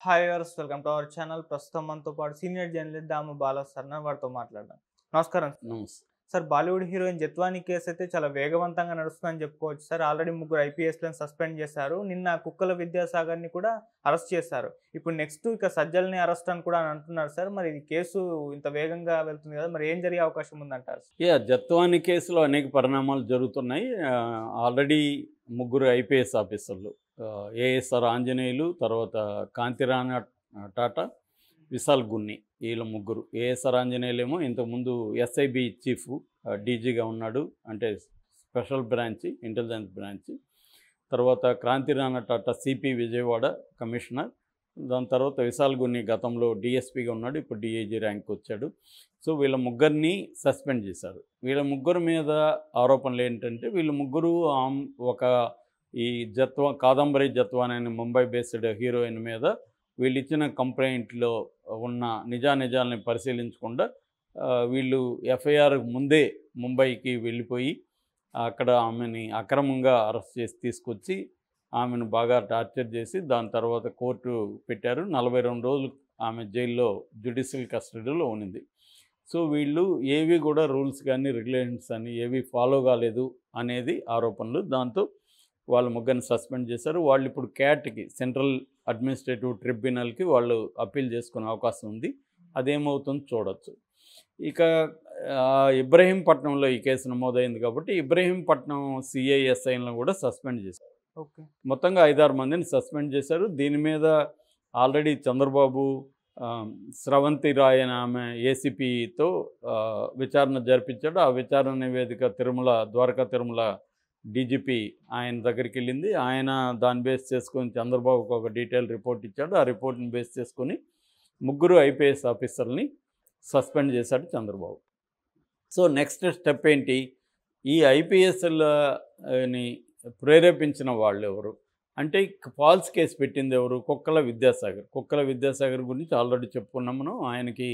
Hi viewers, welcome to our channel. ప్రస్తుతం మనతో పాటు సీనియర్ జర్నలిస్ట్ దాము బాలా సార్ ఉన్నారు. వారితో మాట్లాడదాం. నమస్కారం సార్. నమస్తే. Sir, Bollywood heroine Jethwani case అయితే చాలా వేగవంతంగా నడుస్తుందని చెప్పుకోవచ్చు సార్. ఆల్రెడీ ముగ్గురు ఐపీఎస్లను సస్పెండ్ చేశారు. నిన్న కుక్కల విద్యాసాగర్ని కూడా అరెస్ట్ చేశారు. ఇప్పుడు నెక్స్ట్ ఇక సజ్జల్ని అరెస్ట్ అని కూడా అంటున్నారు సార్. మరి ఈ కేసు ఇంత వేగంగా వెళ్తుంది కదా, మరి ఏం జరిగే అవకాశం ఉందంటారు? జత్వాని కేసులో అనేక పరిణామాలు జరుగుతున్నాయి. ఆల్రెడీ ముగ్గురు ఐపీఎస్ ఆఫీసర్లు, ఏఎస్ఆర్ ఆంజనేయులు, తర్వాత కాంతిరాణ టాటా, విశాల్ గున్ని, వీళ్ళ ముగ్గురు. ఏఎస్ఆర్ ఆంజనేయులు ఏమో ఇంతకుముందు ఎస్ఐబి చీఫ్, డీజీగా ఉన్నాడు, అంటే స్పెషల్ బ్రాంచ్, ఇంటెలిజెన్స్ బ్రాంచ్. తర్వాత క్రాంతిరాణ టాటా సిపి విజయవాడ కమిషనర్. దాని తర్వాత విశాల్ గున్ని గతంలో డిఎస్పీగా ఉన్నాడు, ఇప్పుడు డిఐజీ ర్యాంక్ వచ్చాడు. సో వీళ్ళ ముగ్గురిని సస్పెండ్ చేశారు. వీళ్ళ ముగ్గురు మీద ఆరోపణలు ఏంటంటే, వీళ్ళ ముగ్గురు ఒక ఈ కాదంబరి జత్వాని అనే ముంబై బేస్డ్ హీరోయిన్ మీద వీళ్ళు ఇచ్చిన కంప్లైంట్లో ఉన్న నిజానిజాలని పరిశీలించకుండా వీళ్ళు ఎఫ్ఐఆర్ ముందే ముంబైకి వెళ్ళిపోయి అక్కడ ఆమెని అక్రమంగా అరెస్ట్ చేసి తీసుకొచ్చి ఆమెను బాగా టార్చర్ చేసి దాని తర్వాత కోర్టు పెట్టారు. 42 రోజులు ఆమె జైల్లో జ్యుడిషియల్ కస్టడీలో ఉన్నింది. సో వీళ్ళు ఏవి కూడా రూల్స్ కానీ రెగ్యులేషన్స్ అని ఏవి ఫాలో కాలేదు అనేది ఆరోపణలు. దాంతో వాళ్ళ ముగ్గురిని సస్పెండ్ చేశారు. వాళ్ళు ఇప్పుడు క్యాట్కి, సెంట్రల్ అడ్మినిస్ట్రేటివ్ ట్రిబ్యునల్కి వాళ్ళు అప్పీల్ చేసుకునే అవకాశం ఉంది. అదేమవుతుందో చూడొచ్చు. ఇక ఇబ్రహీంపట్నంలో ఈ కేసు నమోదైంది కాబట్టి ఇబ్రహీంపట్నం సిఐఎస్ఐలను కూడా సస్పెండ్ చేశారు. ఓకే. మొత్తంగా 5-6 మందిని సస్పెండ్ చేశారు. దీని మీద ఆల్రెడీ చంద్రబాబు స్రవంతి రాయ్ అనే ఆమె ఏసీపీతో విచారణ జరిపించాడు. ఆ విచారణ నివేదిక ద్వారకా తిరుమల డీజీపీ ఆయన దగ్గరికి వెళ్ళింది. ఆయన దాన్ని బేస్ చేసుకొని చంద్రబాబుకు ఒక డీటెయిల్ రిపోర్ట్ ఇచ్చాడు. ఆ రిపోర్ట్ని బేస్ చేసుకొని ముగ్గురు ఐపీఎస్ ఆఫీసర్ని సస్పెండ్ చేశాడు చంద్రబాబు. సో నెక్స్ట్ స్టెప్ ఏంటి? ఈ ఐపీఎస్ని ప్రేరేపించిన వాళ్ళు ఎవరు అంటే, ఫాల్స్ కేసు పెట్టింది ఎవరు? కుక్కల విద్యాసాగర్. కుక్కల విద్యాసాగర్ గురించి ఆల్రెడీ చెప్పుకున్నాం మనం. ఆయనకి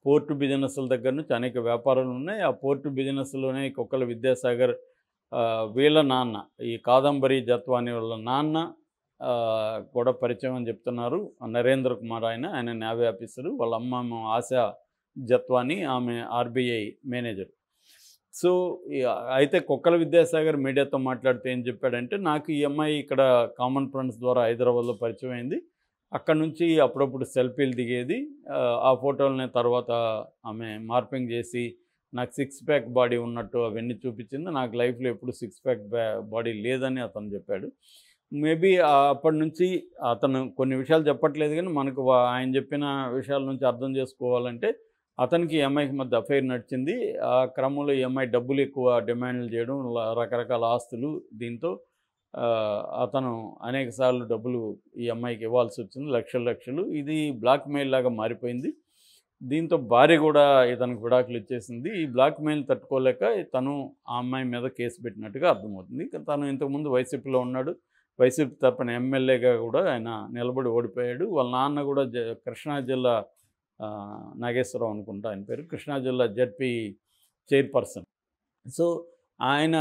పోర్టు బిజినెస్ల దగ్గర నుంచి అనేక వ్యాపారాలు ఉన్నాయి. ఆ పోర్టు బిజినెస్లోనే కుక్కల విద్యాసాగర్ వీళ్ళ నాన్న, ఈ కాదంబరి జత్వాని వాళ్ళ నాన్న కూడా పరిచయం అని చెప్తున్నారు. నరేంద్ర కుమార్ ఆయన నేవీ ఆఫీసరు. వాళ్ళ అమ్మ ఆశా జత్వాని, ఆమె ఆర్బీఐ మేనేజర్. సో అయితే కుక్కల విద్యాసాగర్ మీడియాతో మాట్లాడితే ఏం చెప్పాడంటే, నాకు ఈ అమ్మాయి ఇక్కడ కామన్ ఫ్రెండ్స్ ద్వారా హైదరాబాద్లో పరిచయం అయింది. అక్కడ నుంచి అప్పుడప్పుడు సెల్ఫీలు దిగేది. ఆ ఫోటోలని తర్వాత ఆమె మార్పింగ్ చేసి నాకు 6 ప్యాక్ బాడీ ఉన్నట్టు అవన్నీ చూపించింది. నాకు లైఫ్లో ఎప్పుడు 6 ప్యాక్ బాడీ లేదని అతను చెప్పాడు. మేబీ అప్పటి నుంచి అతను కొన్ని విషయాలు చెప్పట్లేదు, కానీ మనకు ఆయన చెప్పిన విషయాల నుంచి అర్థం చేసుకోవాలంటే అతనికి ఈ అమ్మాయికి మధ్య అఫైర్ నడిచింది. ఆ క్రమంలో ఈ అమ్మాయి డబ్బులు ఎక్కువ డిమాండ్లు చేయడం, రకరకాల ఆస్తులు, దీంతో అతను అనేక సార్లు డబ్బులు ఈ అమ్మాయికి ఇవ్వాల్సి వచ్చింది, లక్షలు. ఇది బ్లాక్మెయిల్ లాగా మారిపోయింది. దీంతో భార్య కూడా ఇతనికి విడాకులు ఇచ్చేసింది. ఈ బ్లాక్మెయిల్ తట్టుకోలేక తను ఆ అమ్మాయి మీద కేసు పెట్టినట్టుగా అర్థమవుతుంది. తను ఇంతకుముందు వైసీపీలో ఉన్నాడు. వైసీపీ తరపున ఎమ్మెల్యేగా కూడా ఆయన నిలబడి ఓడిపోయాడు. వాళ్ళ నాన్న కూడా కృష్ణా జిల్లా నాగేశ్వరరావు అనుకుంటా ఆయన పేరు, కృష్ణా జిల్లా జడ్పీ చైర్పర్సన్. సో ఆయన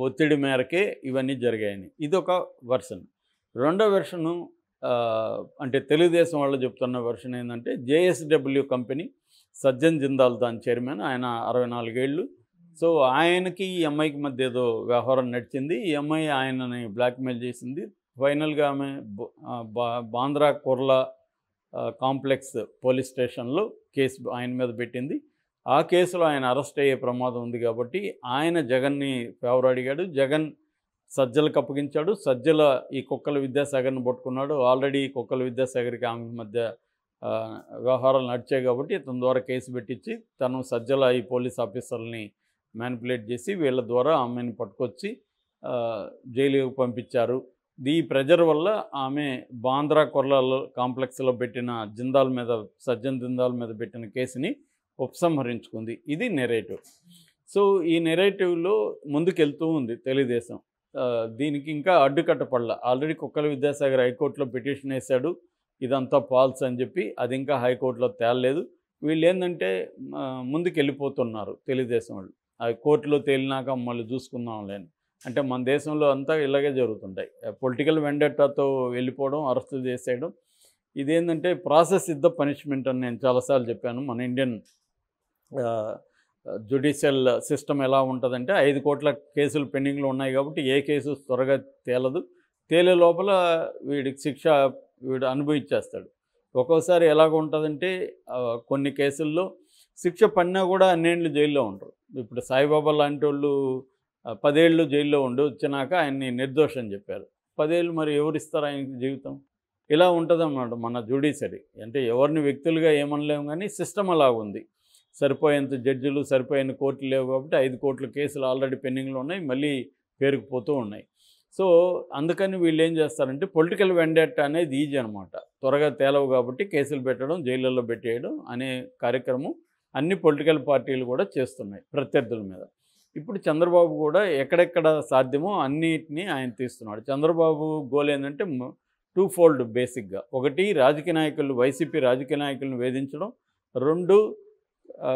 ఒత్తిడి మేరకే ఇవన్నీ జరిగాయని ఇదొక వెర్షన్. రెండో వెర్షను అంటే తెలుగుదేశం వాళ్ళు చెప్తున్న వెర్షన్ ఏంటంటే, జేఎస్డబ్ల్యూ కంపెనీ, సజ్జన్ జిందాల్ దాని చైర్మన్, ఆయన 64 ఏళ్ళు. సో ఆయనకి ఈ అమ్మాయికి మధ్య ఏదో వ్యవహారం నడిచింది. ఈ అమ్మాయి ఆయనని బ్లాక్మెయిల్ చేసింది. ఫైనల్గా ఆమె బాంద్రా కుర్లా కాంప్లెక్స్ పోలీస్ స్టేషన్లో కేసు ఆయన మీద పెట్టింది. ఆ కేసులో ఆయన అరెస్ట్ అయ్యే ప్రమాదం ఉంది కాబట్టి ఆయన జగన్ని ఫేవర్ అడిగాడు. జగన్ సజ్జలకు అప్పగించాడు. సజ్జల ఈ కుక్కల విద్యాసాగర్ని పట్టుకున్నాడు. ఆల్రెడీ కుక్కల విద్యాసాగర్కి ఆమె మధ్య వ్యవహారాలు నడిచాయి కాబట్టి ఇతని ద్వారా కేసు పెట్టించి తను సజ్జల ఈ పోలీస్ ఆఫీసర్ని మ్యానిపులేట్ చేసి వీళ్ళ ద్వారా ఆమెను పట్టుకొచ్చి జైలుకి పంపించారు. ఈ ప్రెజర్ వల్ల ఆమె బాంద్రా కొర్లాలో కాంప్లెక్స్లో పెట్టిన సజ్జన్ జిందాల్ మీద పెట్టిన కేసుని ఉపసంహరించుకుంది. ఇది నెరేటివ్. సో ఈ నెరేటివ్లో ముందుకెళ్తూ ఉంది తెలుగుదేశం. దీనికి ఇంకా అడ్డుకట్టపడల. ఆల్రెడీ కుక్కల విద్యాసాగర్ హైకోర్టులో పిటిషన్ వేశాడు, ఇదంతా ఫాల్స్ అని చెప్పి. అది ఇంకా హైకోర్టులో తేలలేదు. వీళ్ళు ఏంటంటే ముందుకు వెళ్ళిపోతున్నారు తెలుగుదేశం వాళ్ళు. అది కోర్టులో తేలినాక మళ్ళీ చూసుకుందాంలే అని. అంటే మన దేశంలో అంతా ఇలాగే జరుగుతుంటాయి. పొలిటికల్ వెండెట్టాతో వెళ్ళిపోవడం, అరెస్టులు చేసేయడం. ఇదేంటంటే ప్రాసెస్ ఇస్ ద పనిష్మెంట్ అని నేను చాలాసార్లు చెప్పాను. మన ఇండియన్ జ్యుడిషియల్ సిస్టమ్ ఎలా ఉంటుందంటే 5 కోట్ల కేసులు పెండింగ్లో ఉన్నాయి కాబట్టి ఏ కేసు త్వరగా తేలదు. తేలే లోపల వీడికి శిక్ష వీడు అనుభవించేస్తాడు. ఒక్కోసారి ఎలాగ ఉంటుందంటే కొన్ని కేసుల్లో శిక్ష పడినా కూడా అన్నేళ్ళు జైల్లో ఉంటారు. ఇప్పుడు సాయిబాబా లాంటి వాళ్ళు 10 ఏళ్ళు జైల్లో ఉండి వచ్చినాక ఆయన్ని నిర్దోషం చెప్పారు. 10 ఏళ్ళు మరి ఎవరిస్తారు ఆయనకి జీవితం? ఇలా ఉంటుందన్నమాట మన జ్యుడిషియరీ. అంటే ఎవరిని వ్యక్తులుగా ఏమనలేము కానీ సిస్టమ్ అలాగుంది. సరిపోయేంత జడ్జిలు, సరిపోయిన కోర్టులు లేవు కాబట్టి 5 కోట్ల కేసులు ఆల్రెడీ పెండింగ్లో ఉన్నాయి, మళ్ళీ పేరుకుపోతూ ఉన్నాయి. సో అందుకని వీళ్ళు ఏం చేస్తారంటే పొలిటికల్ వెండెట్టా అనేది ఈజీ అనమాట. త్వరగా తేలవు కాబట్టి కేసులు పెట్టడం, జైళ్ళల్లో పెట్టేయడం అనే కార్యక్రమం అన్ని పొలిటికల్ పార్టీలు కూడా చేస్తున్నాయి ప్రత్యర్థుల మీద. ఇప్పుడు చంద్రబాబు కూడా ఎక్కడెక్కడ సాధ్యమో అన్నిటినీ ఆయన తీస్తున్నాడు. చంద్రబాబు గోల్ ఏంటంటే 2 ఫోల్డ్ బేసిక్గా. ఒకటి, రాజకీయ నాయకులు, వైసీపీ రాజకీయ నాయకులను వేధించడం. 2,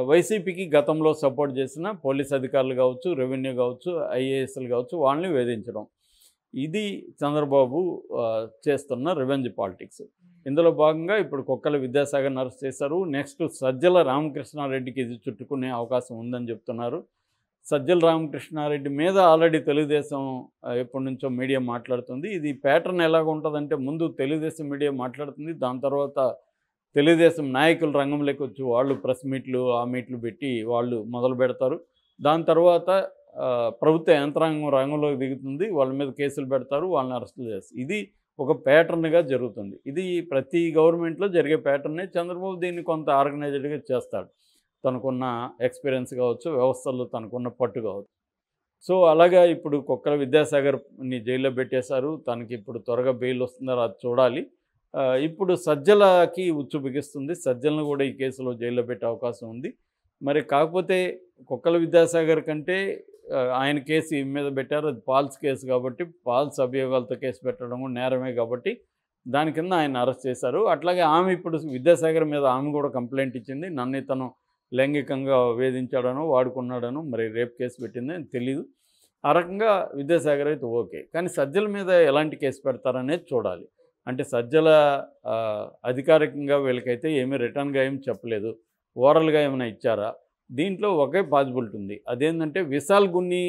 వైసీపీకి గతంలో సపోర్ట్ చేసిన పోలీస్ అధికారులు కావచ్చు, రెవెన్యూ కావచ్చు, ఐఏఎస్లు కావచ్చు, వాళ్ళని వేధించడం. ఇది చంద్రబాబు చేస్తున్న రివెంజ్ పాలిటిక్స్. ఇందులో భాగంగా ఇప్పుడు కుక్కల విద్యాసాగర్ని అరెస్ట్ చేశారు. నెక్స్ట్ సజ్జల రామకృష్ణారెడ్డికి ఇది చుట్టుకునే అవకాశం ఉందని చెప్తున్నారు. సజ్జల రామకృష్ణారెడ్డి మీద ఆల్రెడీ తెలుగుదేశం ఎప్పటి నుంచో మీడియా మాట్లాడుతుంది. ఇది ప్యాటర్న్ ఎలాగ ఉంటుందంటే ముందు తెలుగుదేశం మీడియా మాట్లాడుతుంది, దాని తర్వాత తెలుగుదేశం నాయకులు రంగంలోకి వచ్చి వాళ్ళు ప్రెస్ మీట్లు, ఆ మీట్లు పెట్టి వాళ్ళు మొదలు పెడతారు. దాని తర్వాత ప్రభుత్వ యంత్రాంగం రంగంలోకి దిగుతుంది, వాళ్ళ మీద కేసులు పెడతారు, వాళ్ళని అరెస్టులు చేస్తారు. ఇది ఒక ప్యాటర్న్గా జరుగుతుంది. ఇది ప్రతి గవర్నమెంట్లో జరిగే ప్యాటర్నే. చంద్రబాబు దీన్ని కొంత ఆర్గనైజ్డ్గా చేస్తాడు. తనకున్న ఎక్స్పీరియన్స్ కావచ్చు, వ్యవస్థల్లో తనకున్న పట్టు కావచ్చు. సో అలాగా ఇప్పుడు కుక్కల విద్యాసాగర్ని జైల్లో పెట్టేశారు. తనకి ఇప్పుడు త్వరగా బెయిల్ వస్తుందో అది చూడాలి. ఇప్పుడు సజ్జలకి ఉచ్చు బిగిస్తుంది. సజ్జలను కూడా ఈ కేసులో జైల్లో పెట్టే అవకాశం ఉంది. మరి కాకపోతే కుక్కల విద్యాసాగర్ కంటే ఆయన కేసు ఈ మీద పెట్టారు, అది ఫాల్స్ కేసు కాబట్టి, ఫాల్స్ అభియోగాలతో కేసు పెట్టడం నేరమే కాబట్టి దాని కింద ఆయన అరెస్ట్ చేశారు. అట్లాగే ఆమె ఇప్పుడు విద్యాసాగర్ మీద ఆమె కూడా కంప్లైంట్ ఇచ్చింది. నన్ను ఇతను లైంగికంగా వేధించాడనో, వాడుకున్నాడనో, మరి రేప్ కేసు పెట్టింది అని తెలీదు. ఆ రకంగా విద్యాసాగర్ అయితే ఓకే. కానీ సజ్జల మీద ఎలాంటి కేసు పెడతారనేది చూడాలి. అంటే సజ్జల అధికారికంగా వీళ్ళకైతే ఏమీ రిటర్న్గా ఏమి చెప్పలేదు, ఓరల్గా ఏమైనా ఇచ్చారా? దీంట్లో ఒకే పాసిబిలిటీ ఉంది. అదేంటంటే విశాల్ గున్ని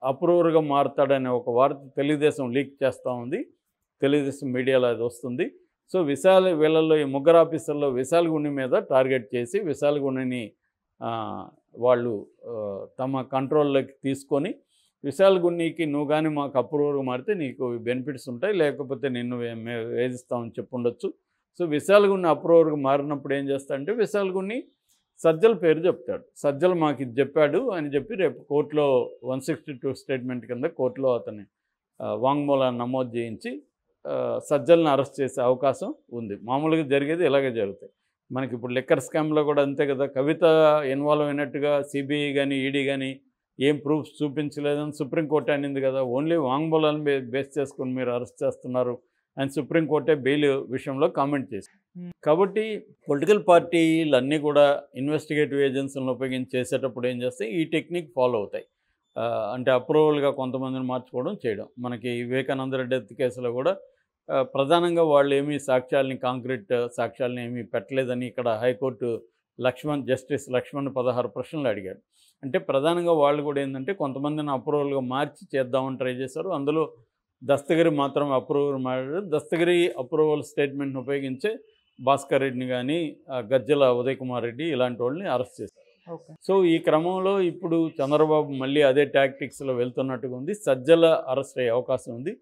అప్రూవర్గా మారుతాడనే ఒక వార్త తెలుగుదేశం లీక్ చేస్తూ ఉంది. తెలుగుదేశం మీడియాలో అది వస్తుంది. సో వీళ్ళల్లో ఈ ముగ్గురు ఆఫీసర్లో విశాల్ గున్ని మీద టార్గెట్ చేసి విశాల్ గున్నిని వాళ్ళు తమ కంట్రోల్లోకి తీసుకొని విశాల్ గున్నికి నువ్వు కానీ మాకు అప్రూవర్గా మారితే నీకు బెనిఫిట్స్ ఉంటాయి, లేకపోతే నిన్ను వేధిస్తామని చెప్పుండొచ్చు. సో విశాల్ గున్ని అప్రూవర్గా మారినప్పుడు ఏం చేస్తాడంటే విశాల్ గున్ని సజ్జల పేరు చెప్తాడు. సజ్జల మాకు ఇది చెప్పాడు అని చెప్పి రేపు కోర్టులో 162 స్టేట్మెంట్ కింద కోర్టులో అతన్ని వాంగ్మూలాన్ని నమోదు చేయించి సజ్జలను అరెస్ట్ చేసే అవకాశం ఉంది. మామూలుగా జరిగేది ఇలాగే జరుగుతాయి. మనకి ఇప్పుడు లిక్కర్ స్కామ్లో కూడా అంతే కదా. కవిత ఇన్వాల్వ్ అయినట్టుగా సిబిఐ కానీ ఈడీ కానీ ఏం ప్రూఫ్స్ చూపించలేదని సుప్రీంకోర్టు అనింది కదా. ఓన్లీ వాంగ్మూలాన్ని బేస్ చేసుకుని మీరు అరెస్ట్ చేస్తున్నారు అని సుప్రీంకోర్టే బెయిల్ విషయంలో కామెంట్ చేసింది. కాబట్టి పొలిటికల్ పార్టీలన్నీ కూడా ఇన్వెస్టిగేటివ్ ఏజెన్సీలను ఉపయోగించి చేసేటప్పుడు ఏం చేస్తాయి, ఈ టెక్నిక్ ఫాలో అవుతాయి. అంటే అప్రూవల్గా కొంతమందిని మార్చుకోవడం చేయడం. మనకి వివేకానంద రెడ్డి డెత్ కేసులో కూడా ప్రధానంగా వాళ్ళు ఏమీ సాక్ష్యాలని, కాంక్రీట్ సాక్ష్యాలని ఏమీ పెట్టలేదని ఇక్కడ హైకోర్టు జస్టిస్ లక్ష్మణ్ 16 ప్రశ్నలు అడిగాడు. అంటే ప్రధానంగా వాళ్ళు కూడా ఏంటంటే కొంతమందిని అప్రూవల్గా మార్చి చేద్దామని ట్రై చేశారు. అందులో దస్తగిరి మాత్రం అప్రూవల్ మాట్లాడారు. దస్తగిరి అప్రూవల్ స్టేట్మెంట్ని ఉపయోగించే భాస్కర్ రెడ్డిని కానీ, గజ్జల ఉదయ్ కుమార్ రెడ్డి ఇలాంటి వాళ్ళని అరెస్ట్ చేశారు. సో ఈ క్రమంలో ఇప్పుడు చంద్రబాబు మళ్ళీ అదే టాక్టిక్స్లో వెళ్తున్నట్టుగా ఉంది. సజ్జల అరెస్ట్ అయ్యే అవకాశం ఉంది.